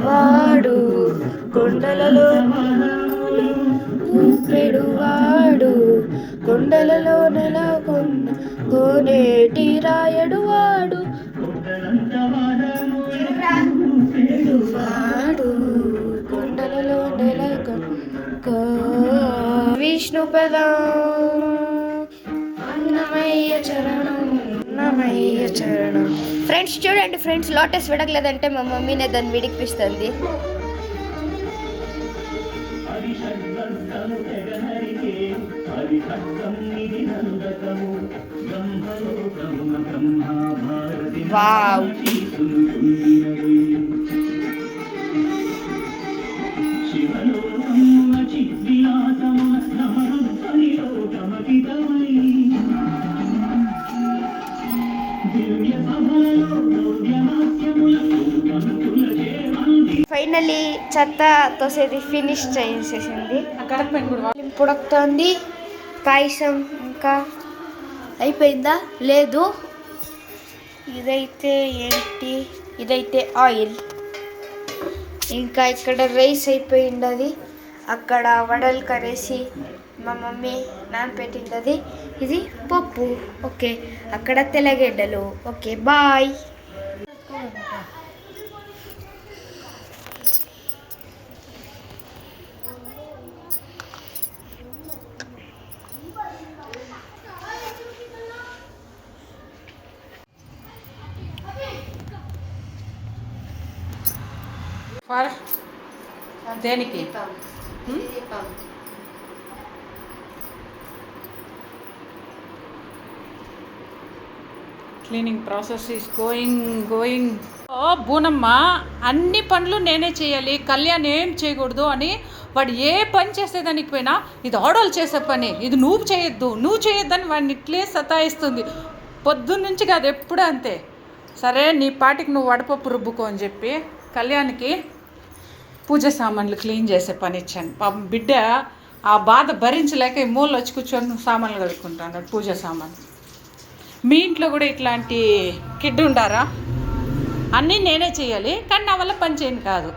వాడు కొండలలో పెడువాడు కొండలలో నెలకొన్న కోనేటి రాయడు వాడు కొండలలో నెలకొన్న విష్ణుపదం అన్నమయ్య చరణం అన్నమయ్య చరణం. ఫ్రెండ్స్ చూడండి ఫ్రెండ్స్, లోటస్ విడగలేదంటే మా మమ్మీనే దాన్ని విడిపిస్తుంది. వావ్, ఫైనలీ చెత్త తోసేది ఫినిష్ చేసేసింది. పుడకుతోంది. పాయసం ఇంకా అయిపోయిందా? లేదు. ఇదైతే ఏంటి? ఇదైతే ఆయిల్. ఇంకా ఇక్కడ రైస్ అయిపోయింది. అది అక్కడ వడలు కరేసి మా మమ్మీ నానపెట్టింది. అది ఇది పప్పు. ఓకే, అక్కడ తెల్లగడ్డలు. Okay, bye. దేనికి? Cleaning process is going. బూనమ్మ అన్ని పనులు నేనే చేయాలి, కళ్యాణ్ ఏం చేయకూడదు అని వాడు ఏ పని చేసేదానికి పోయినా ఇది ఆడోళ్ళు చేసే పని, ఇది నువ్వు చేయొద్దని వాడిని ఇట్లే సతాయిస్తుంది. పొద్దున్నుంచి కాదు, ఎప్పుడు అంతే. సరే నీ పాటికి నువ్వు వడపప్పు రుబ్బుకో అని చెప్పి కళ్యాణ్కి పూజ సామాన్లు క్లీన్ చేసే పని ఇచ్చాను. పాపం బిడ్డ ఆ బాధ భరించలేక ఈ మూలలో వచ్చి కూర్చొని సామాన్లు కడుక్కుంటాను, పూజ సామాన్లు. మీ ఇంట్లో కూడా ఇట్లాంటి కిడ్ ఉండారా? అన్నీ నేనే చేయాలి, కానీ నా వల్ల పని చేయను కాదు.